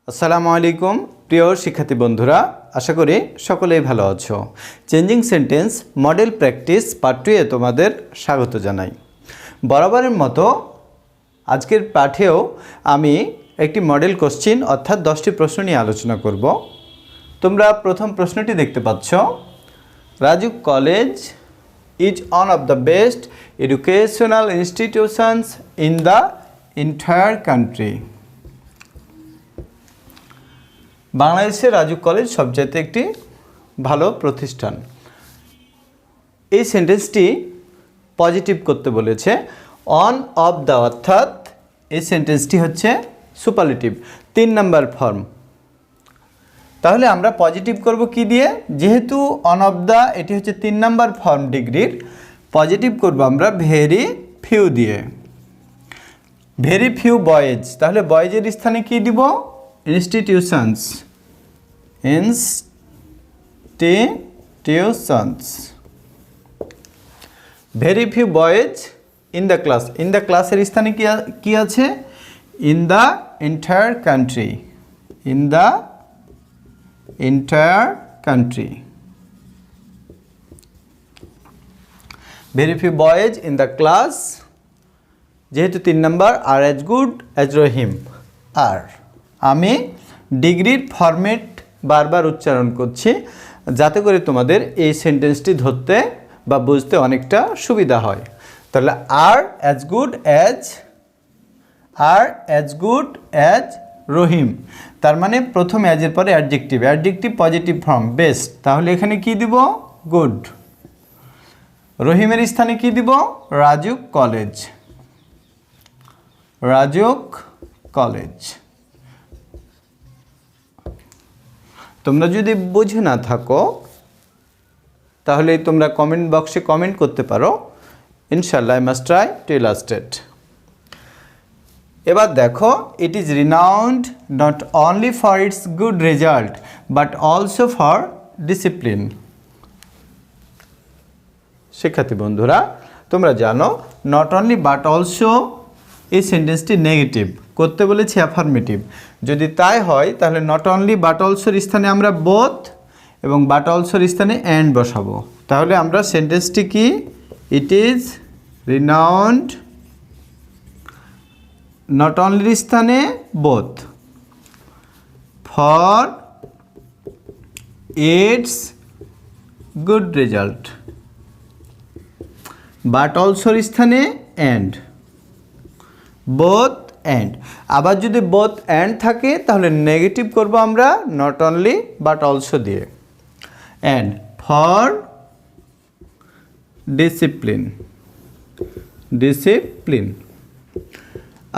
আসসালামু আলাইকুম প্রিয় শিক্ষার্থী বন্ধুরা, আশা করি সকলেই ভালো আছো। Changing sentence model practice part 2 এ তোমাদের স্বাগত জানাই। বরাবরের মতো আজকের পাঠেও আমি একটি মডেল কোশ্চেন অর্থাৎ 10টি প্রশ্ন নিয়ে আলোচনা করব। তোমরা প্রথম প্রশ্নটি দেখতে পাচ্ছ, Raju college is one of the best educational institutions in the entire country. বাংলাদেশের রাজু কলেজ সবচাইতে একটি ভালো প্রতিষ্ঠান। এই সেন্টেন্সটি পজিটিভ করতে বলেছে। অন অফ দ্য অর্থাৎ এই সেন্টেন্সটি হচ্ছে সুপারলেটিভ 3 নাম্বার ফর্ম। তাহলে আমরা পজিটিভ করব কি দিয়ে? যেহেতু অন অফ দ্য এটি হচ্ছে 3 নাম্বার ফর্ম ডিগ্রির, পজিটিভ করব আমরা ভেরি ফিউ দিয়ে। ভেরি ফিউ বয়েজ, তাহলে বয়েজের স্থানে কি দিব? Institutions. Very few boys in the class. In the ক্লাসের স্থানে কি আছে? In the entire country. In the entire country. Very few boys in the class, যেহেতু 3 নাম্বার, আর অ্যাজ গুড অ্যাজ রহিম। আর আমি ডিগ্রির ফরম্যাট বারবার উচ্চারণ করছি যাতে করে তোমাদের এই সেন্টেন্সটি ধরতে বা বুঝতে অনেকটা সুবিধা হয়। তাহলে আর অ্যাজ গুড অ্যাজ রহিম, তার মানে প্রথম অ্যাজের পরে অ্যাডজেক্টিভ, পজিটিভ ফর্ম বেস্ট, তাহলে এখানে কি দিব? গুড। রহিমের স্থানে কি দিব? রাজুক কলেজ। তোমরা যদি বুঝে না থাকো তাহলে তোমরা কমেন্ট বক্সে কমেন্ট করতে পারো। ইনশাল্লাহ I must try two illustrate. এবার দেখো, ইট is renowned not only for its good result but also for discipline. শিক্ষার্থী বন্ধুরা, তোমরা জানো নট অনলি বাট অলসো এই সেন্টেন্সটি নেগেটিভ করতে বলেছি অ্যাফার্মেটিভ। যদি তাই হয় তাহলে নট অনলি বাট অলসোর স্থানে আমরা বোথ এবং বাট অলসোর স্থানে অ্যান্ড বসাবো। তাহলে আমরা সেন্টেন্সটি কি? ইট ইজ রিনাউন্ড, নট অনলির স্থানে both, for its good result, but অলসোর স্থানে অ্যান্ড, বোথ অ্যান্ড। আবার যদি বোথ অ্যান্ড থাকে তাহলে নেগেটিভ করব আমরা নট অনলি বাট অলসো দিয়ে। And for discipline.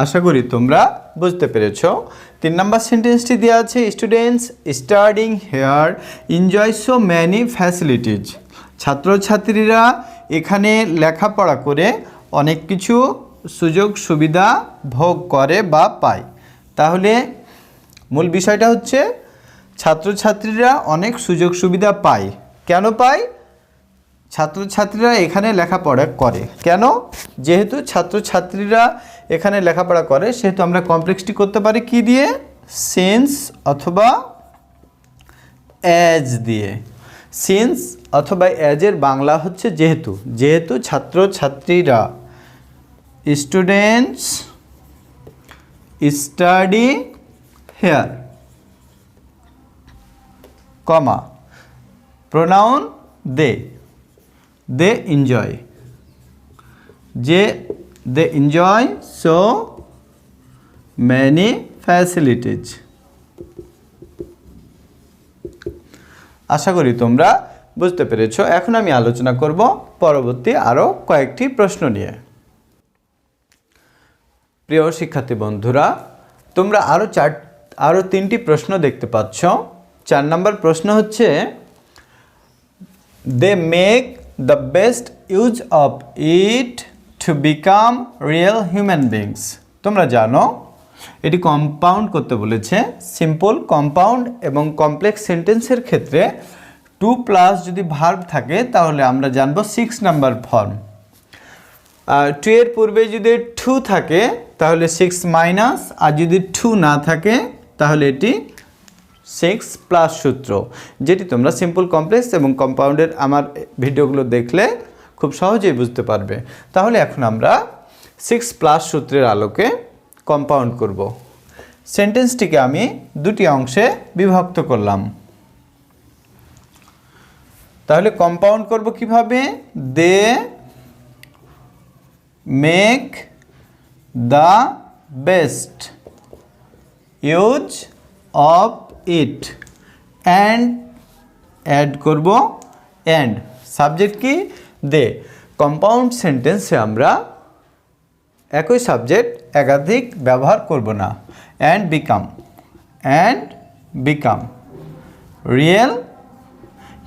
আশা করি তোমরা বুঝতে পেরেছ। 3 নাম্বার সেন্টেন্সটি দেওয়া আছে, students studying here enjoy so many facilities. ছাত্রছাত্রীরা এখানে লেখাপড়া করে অনেক কিছু সুযোগ সুবিধা ভোগ করে বা পায়। তাহলে মূল বিষয়টা হচ্ছে ছাত্রছাত্রীরা অনেক সুযোগ সুবিধা পায়। কেন পায়? ছাত্রছাত্রীরা এখানে লেখাপড়া করে। কেন? যেহেতু ছাত্রছাত্রীরা এখানে লেখাপড়া করে সেহেতু আমরা কমপ্লেক্সটি করতে পারি কি দিয়ে? সিন্স অথবা অ্যাজ দিয়ে। সিন্স অথবা অ্যাজের বাংলা হচ্ছে যেহেতু ছাত্রছাত্রীরা, students study here, comma pronoun they enjoy, they enjoy so many facilities. আশা করি তোমরা বুঝতে পেরেছো। এখন আমি আলোচনা করব পরবর্তী আরও কয়েকটি প্রশ্ন নিয়ে। প্রিয় শিক্ষার্থী বন্ধুরা, তোমরা আরও 3টি প্রশ্ন দেখতে পাচ্ছ। 4 নম্বর প্রশ্ন হচ্ছে, they make the best use of it to become real human beings. তোমরা জানো এটি কম্পাউন্ড করতে বলেছে। সিম্পল, কম্পাউন্ড এবং কমপ্লেক্স সেন্টেন্সের ক্ষেত্রে 2+ যদি ভার্ব থাকে তাহলে আমরা জানবো 6 নাম্বার ফর্ম। 2 এর পূর্বে যদি 2 থাকে তাহলে 6 মাইনাস, আর যদি 2 না থাকে তাহলে এটি 6+ সূত্র, যেটি তোমরা সিম্পল কমপ্লেক্স এবং কম্পাউন্ডের আমার ভিডিওগুলো দেখলে খুব সহজেই বুঝতে পারবে। তাহলে এখন আমরা 6+ সূত্রের আলোকে কম্পাউন্ড করব। সেন্টেন্সটিকে আমি দুটি অংশে বিভক্ত করলাম। তাহলে কম্পাউন্ড করব কিভাবে? They make the best use of it and add করব অ্যান্ড। সাবজেক্ট কি? দে। কম্পাউন্ড সেন্টেন্সে আমরা একই সাবজেক্ট একাধিক ব্যবহার করব না। And become real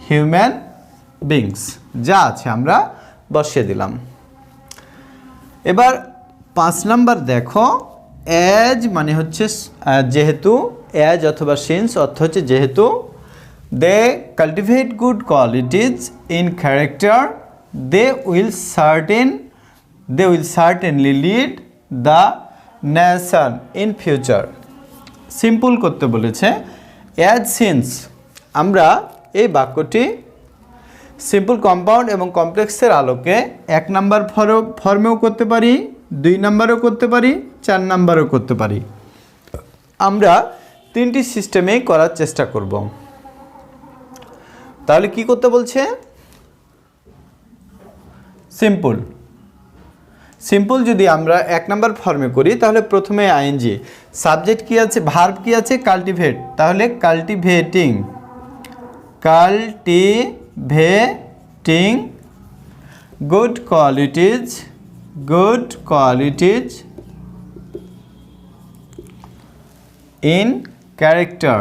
human beings, যা আছে আমরা বসিয়ে দিলাম। এবার 5 নাম্বার দেখো, অ্যাজ মানে হচ্ছে যেহেতু, অ্যাজ অথবা সিন্স অর্থ হচ্ছে যেহেতু। They cultivate good qualities in character, they will certainly lead the nation in future. Simple করতে বলেছে। অ্যাজ সিন্স আমরা এই বাক্যটি সিম্পল কম্পাউন্ড এবং কমপ্লেক্সের আলোকে 1 নাম্বার ফর্মেও করতে পারি, 2 নাম্বারও করতে পারি, 4 নাম্বারও করতে পারি। আমরা 3টি সিস্টেমেই করার চেষ্টা করব। তাহলে কি করতে বলছে? সিম্পল যদি আমরা 1 নাম্বার ফর্মে করি তাহলে প্রথমে আইএনজি, সাবজেক্ট কি আছে, ভার্ব কি আছে, কাল্টিভেট। তাহলে cultivating good qualities in character.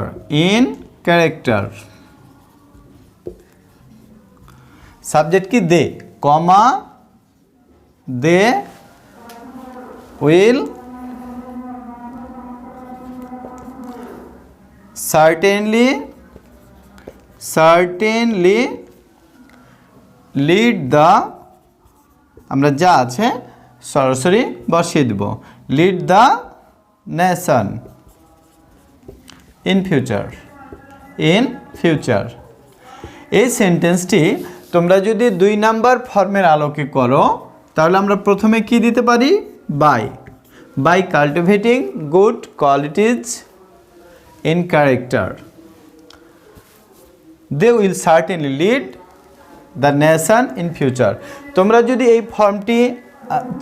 Subject কি? They, comma they will certainly lead the, আমরা যা আছে সরাসরি বসিয়ে দেব, lead the nation in future. এই সেন্টেন্সটি তোমরা যদি 2 নাম্বার ফর্মের আলোকে করো তাহলে আমরা প্রথমে কি দিতে পারি? By cultivating good qualities in character, they will certainly lead the nation in future. তোমরা যদি এই ফর্মটি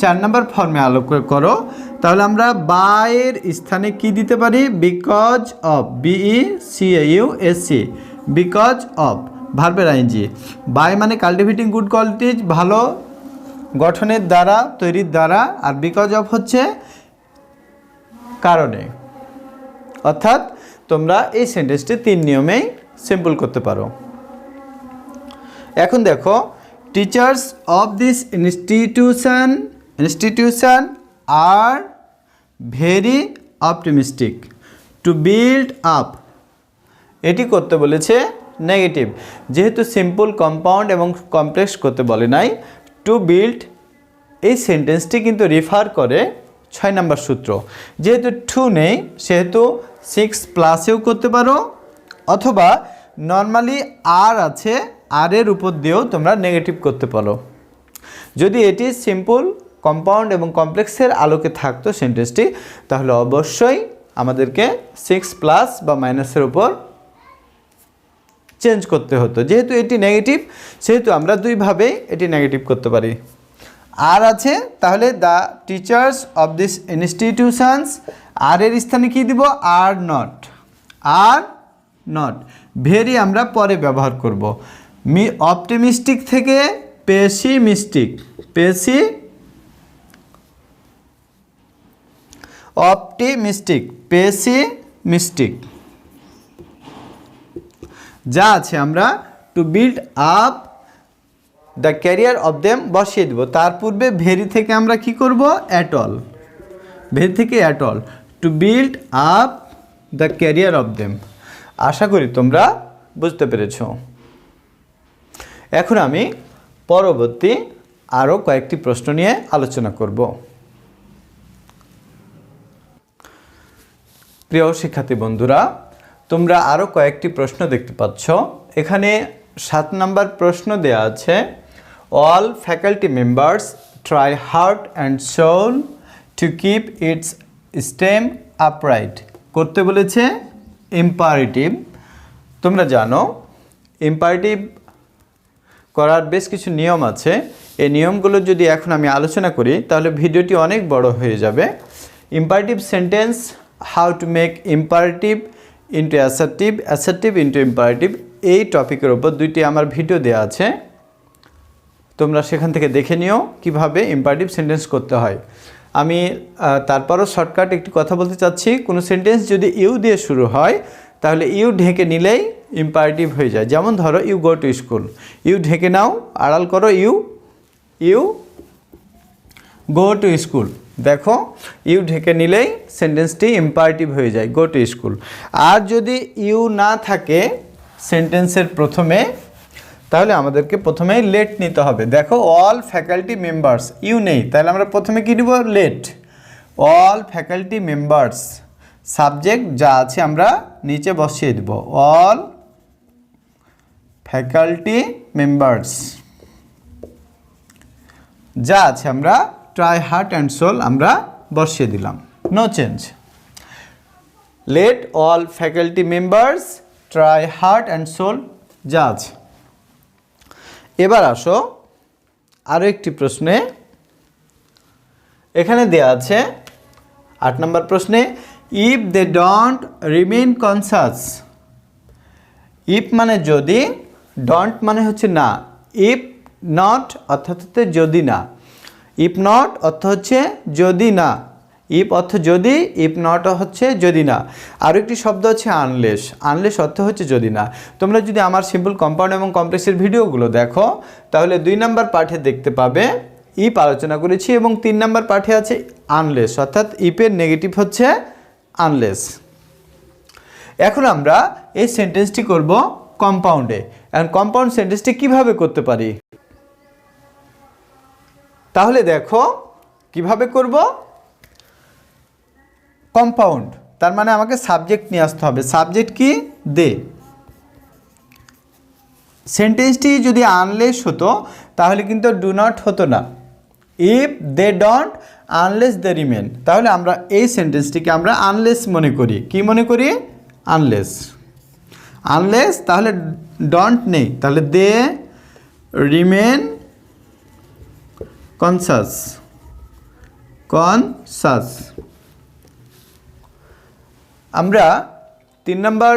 4 নাম্বার ফর্মে আলোক করো তাহলে আমরা বাইয়ের স্থানে কি দিতে পারি? Because of, BECAUSC, because of ভার্বের আইএনজি। বাই মানে কাল্টিভেটিং গুড কোয়ালিটিজ, ভালো গঠনের দ্বারা, তৈরির দ্বারা, আর বিকজ অফ হচ্ছে কারণে। অর্থাৎ তোমরা এই সেন্টেন্সটি 3 নিয়মেই সিম্পল করতে পারো। এখন দেখো, teachers of this institution are very optimistic two build up. এটি করতে বলেছে নেগেটিভ, যেহেতু সিম্পল কম্পাউন্ড এবং কমপ্লেক্স করতে বলে নাই। টু বিল্ড এই সেন্টেন্সটি কিন্তু রেফার করে 6 নাম্বার সূত্র। যেহেতু টু নেই সেহেতু 6+এও করতে পারো, অথবা নর্মালি আর আছে, আর এর উপর দিয়েও তোমরা নেগেটিভ করতে পারো। যদি এটি সিম্পল কম্পাউন্ড এবং কমপ্লেক্সের আলোকে থাকতো সেন্টেন্সটি, তাহলে অবশ্যই আমাদেরকে 6+ বা মাইনাসের উপর চেঞ্জ করতে হতো। যেহেতু এটি নেগেটিভ সেহেতু আমরা 2 ভাবে এটি নেগেটিভ করতে পারি। আর আছে, তাহলে the teachers of this institutions, আর এর স্থানে কি দিব? Are not. ভেরি আমরা পরে ব্যবহার করব। অপটিমিস্টিক থেকে পেসিমিস্টিক, পেসিমিস্টিক যা আছে আমরা to build up the career of them বসিয়ে দেব। তার পূর্বে ভেরি থেকে আমরা কি করব? অ্যাটল, ভেরি থেকে at all, to build up the career of them. আশা করি তোমরা বুঝতে পেরেছ। এখন আমি পরবর্তী আরও কয়েকটি প্রশ্ন নিয়ে আলোচনা করব। প্রিয় শিক্ষার্থী বন্ধুরা, তোমরা আরও কয়েকটি প্রশ্ন দেখতে পাচ্ছ। এখানে 7 নম্বর প্রশ্ন দেয়া আছে, all faculty members try heart and soul to keep its stem upright. করতে বলেছে ইম্পারেটিভ। তোমরা জানো ইম্পারেটিভ করার বেশ কিছু নিয়ম আছে। এই নিয়মগুলো যদি এখন আমি আলোচনা করি তাহলে ভিডিওটি অনেক বড় হয়ে যাবে। Imperative sentence, how to make imperative into assertive, assertive into imperative, এই টপিকের ওপর 2টি আমার ভিডিও দেওয়া আছে। তোমরা সেখান থেকে দেখে নিও কিভাবে ইম্পারেটিভ সেন্টেন্স করতে হয়। আমি তারপরও শর্টকাট একটি কথা বলতে চাচ্ছি। কোনো সেন্টেন্স যদি ইউ দিয়ে শুরু হয় তাহলে ইউ ঢেকে নিলেই ইম্পারেটিভ হয়ে যায়। যেমন ধরো, you go to school, you ঢেকে নাও, আড়াল করো, ইউ গো টু স্কুল। দেখো, ইউ ঢেকে নিলেই সেন্টেন্সটি ইম্পারেটিভ হয়ে যায়, গো টু স্কুল। আর যদি ইউ না থাকে সেন্টেন্সের প্রথমে, তাহলে আমাদেরকে প্রথমেই লেট নিতে হবে। দেখো, অল ফ্যাকাল্টি মেম্বার্স, ইউ নেই, তাহলে আমরা প্রথমে কী দেব? Let. All faculty members, subject যা আছে আমরা নিচে বসিয়ে দেব, অল ফ্যাকাল্টি মেম্বার্স যা আছে আমরা ট্রাই হার্ট অ্যান্ড সোল আমরা বসিয়ে দিলাম, no change. Let all faculty members try heart and soul যা আছে। এবার আসো আরও একটি প্রশ্নে। এখানে দেয়া আছে 8 নম্বর প্রশ্নে, if they don't remain conscious. If মানে যদি, ডন্ট মানে হচ্ছে না, ইফ নট অর্থাৎ হচ্ছে যদি না, ইফ নট অর্থ হচ্ছে যদি না, ইফ অর্থ যদি, ইফ নট হচ্ছে যদি না। আরও একটি শব্দ আছে আনলেস, আনলেস অর্থ হচ্ছে যদি না। তোমরা যদি আমার সিম্পল কম্পাউন্ড এবং কমপ্লেক্সের ভিডিওগুলো দেখো তাহলে 2 নম্বর পাঠে দেখতে পাবে ইফ আলোচনা করেছি এবং 3 নম্বর পাঠে আছে আনলেস, অর্থাৎ ইফের নেগেটিভ হচ্ছে আনলেস। এখন আমরা এই সেন্টেন্সটি করব কম্পাউন্ডে। এখন কম্পাউন্ড সেন্টেন্সটি কিভাবে করতে পারি? তাহলে দেখো কিভাবে করব। কম্পাউন্ড তার মানে আমাকে সাবজেক্ট নিয়ে আসতে হবে। সাবজেক্ট কি? দে। সেন্টেন্সটি যদি আনলেস হতো তাহলে কিন্তু ডু নট হতো না। If they don't unless they remain, তাহলে আমরা এই সেন্টেন্সটিকে আমরা আনলেস মনে করি। কি মনে করি? আনলেস। আনলেস, তাহলে ডন্ট নেই, তাহলে দে রিমেন কনসাস, কনসাস। আমরা 3 নম্বর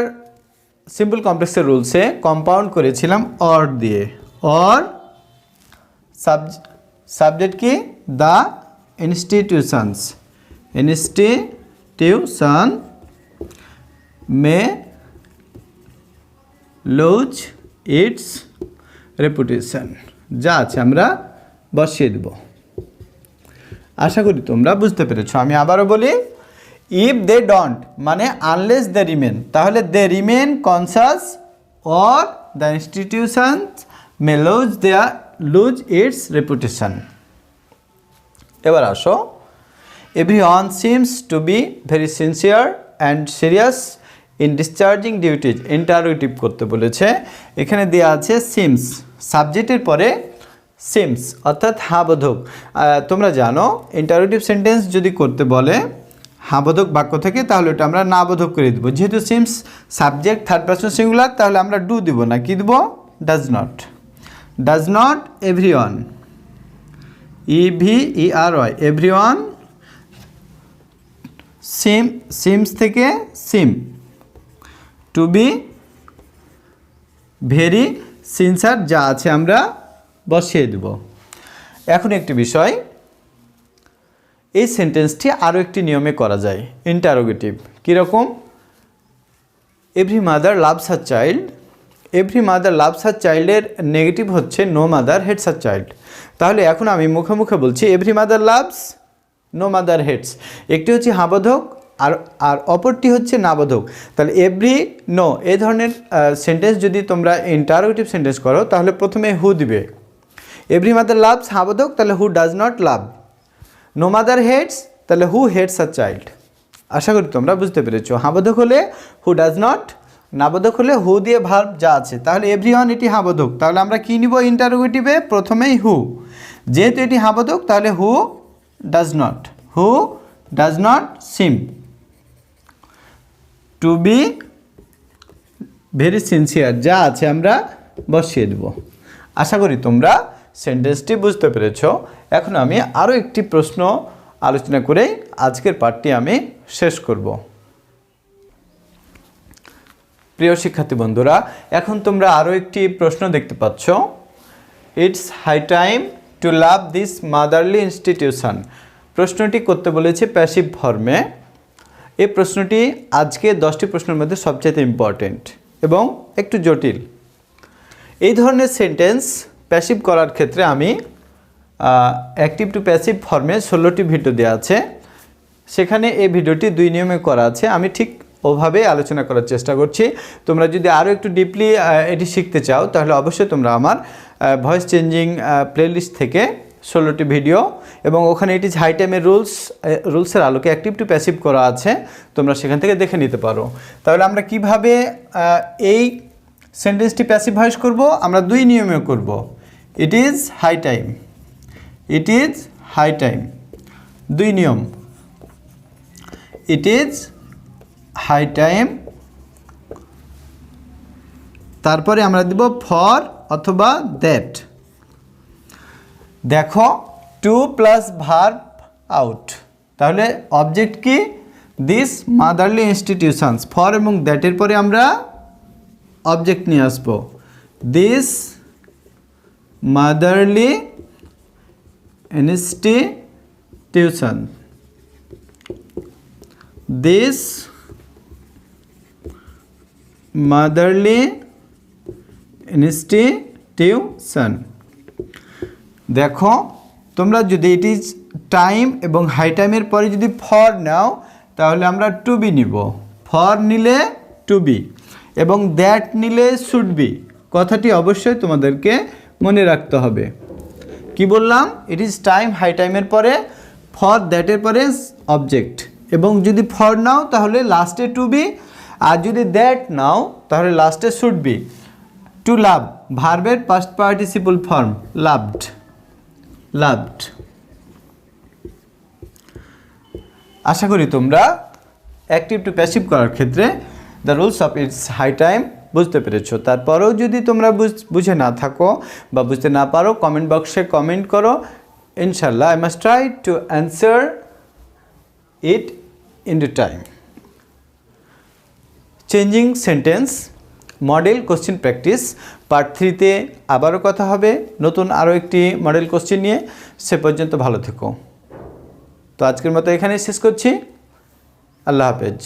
সিম্পল কমপ্লেক্সের রুলসে কম্পাউন্ড করেছিলাম অর দিয়ে। অর সাবজেক্ট কি? The institutions, institution may lose its reputation যা আছে আমরা বসিয়ে দেব। আশা করি তোমরা বুঝতে পেরেছো। আমি আবারও বলি, ইফ দে ডন্ট মানে আনলেস দে রিমেন, তাহলে they remain conscious or the institutions may lose its reputation. এবার আসো, everyone seems to be very sincere and serious in discharging duties. Interrogative করতে বলেছে। এখানে দেওয়া আছে সিমস, সাবজেক্টের পরে সিমস অর্থাৎ হাবোধক। তোমরা জানো ইন্টারোগেটিভ সেন্টেন্স যদি করতে বলে হাবোধক বাক্য থেকে তাহলে ওটা আমরা না বোধক করে দেবো। যেহেতু seems subject third person singular, তাহলে আমরা ডু দিব না, কি দেবো? Does not. Does not everyone, EVERY, everyone. SIM, seems থেকে সিম, টু বি ভেরি সিনসার যা আছে আমরা বসিয়ে দেব। এখন একটি বিষয়, এই সেন্টেন্সটি আরও একটি নিয়মে করা যায় ইন্টারোগেটিভ। কীরকম? Every mother loves her child, every mother loves her চাইল্ডের নেগেটিভ হচ্ছে no mother hates her child. তাহলে এখন আমি মুখে মুখে বলছি every mother loves, no mother hates. একটি হচ্ছে হাবোধক আর অপরটি হচ্ছে নাবোধক। তাহলে এভরি, নো, এই ধরনের সেন্টেন্স যদি তোমরা ইন্টারোগেটিভ সেন্টেন্স করো তাহলে প্রথমে হু দিবে। এভরি মাদার লাভস হাবোধক, তাহলে who does not love. No mother hates, তাহলে হু হেটস আ চাইল্ড। আশা করি তোমরা বুঝতে পেরেছো। হ্যাঁ বোধক হলে হু ডাজ নট, না বোধক হলে হু দিয়ে ভার্ব যা আছে, তাহলে এভরিওয়ান এটি হ্যাঁ বোধক, তাহলে আমরা কী নিব ইন্টারোগেটিভে প্রথমেই হু, যেহেতু এটি হ্যাঁ বোধক তাহলে who does not seem to be very sincere যা আছে আমরা বসিয়ে দেব। আশা করি তোমরা সেন্টেন্সটি বুঝতে পেরেছ। এখন আমি আরও একটি প্রশ্ন আলোচনা করে আজকের পাঠটি আমি শেষ করব। প্রিয় শিক্ষার্থী বন্ধুরা, এখন তোমরা আরও একটি প্রশ্ন দেখতে পাচ্ছ, it's high time to love this motherly institution. প্রশ্নটি করতে বলেছে প্যাসিভ ফর্মে। এই প্রশ্নটি আজকে 10টি প্রশ্নের মধ্যে সবচেয়ে ইম্পর্টেন্ট এবং একটু জটিল। এই ধরনের সেন্টেন্স প্যাসিভ করার ক্ষেত্রে আমি অ্যাক্টিভ টু প্যাসিভ ফর্মে 16টি ভিডিও দেওয়া আছে, সেখানে এই ভিডিওটি 2 নিয়মে করা আছে। আমি ঠিক ওভাবেই আলোচনা করার চেষ্টা করছি। তোমরা যদি আরও একটু ডিপলি এটি শিখতে চাও তাহলে অবশ্যই তোমরা আমার ভয়েস চেঞ্জিং প্লেলিস্ট থেকে 16টি ভিডিও এবং ওখানে এটি হাই টাইমের রুলসের আলোকে অ্যাক্টিভ টু প্যাসিভ করা আছে, তোমরা সেখান থেকে দেখে নিতে পারো। তাহলে আমরা কিভাবে এই সেন্টেন্সটি প্যাসিভ ভয়েস করব, আমরা 2 নিয়মে করব। ইট ইজ হাই টাইম, 2 নিয়ম। ইট ইজ হাই টাইম, তারপরে আমরা দেব ফর অথবা দ্যাট। দেখো টু প্লাস ভার্ব আউট, তাহলে অবজেক্ট কি দিস মাদারলি ইনস্টিটিউশনস, ফর এবং দ্যাটের পরে আমরা অবজেক্ট নিয়ে আসবো, this motherly institution, this motherly institution. দেখো তোমরা যদি ইট ইজ টাইম এবং হাই টাইমের পরে যদি ফর নাও তাহলে আমরা টু বি নিব, ফর নিলে টু বি এবং দ্যাট নিলে শুড বি। কথাটি অবশ্যই তোমাদেরকে মনে রাখতে হবে। কি বললাম? ইট ইজ টাইম হাই টাইমের পরে ফর দ্যাটের পরে অবজেক্ট, এবং যদি ফর নাও তাহলে লাস্টে টু বি, আর যদি দ্যাট নাও তাহলে লাস্টে শুড বি। টু লাভ ভার্বের পাস্ট পার্টিসিপল ফর্ম লাভড, আশা করি তোমরা অ্যাক্টিভ টু প্যাসিভ করার ক্ষেত্রে the rules of it's high time বুঝতে পেরেছো। তারপরেও যদি তোমরা বুঝে না থাকো বা বুঝতে না পারো কমেন্ট বক্সে কমেন্ট করো, ইনশাল্লাহ I must try to answer it in the time. Changing sentence model question practice part 3-তে আবারও কথা হবে নতুন আরও একটি মডেল কোশ্চেন নিয়ে। সে পর্যন্ত ভালো থেকো। তো আজকের মতো এখানেই শেষ করছি। আল্লাহ হাফেজ।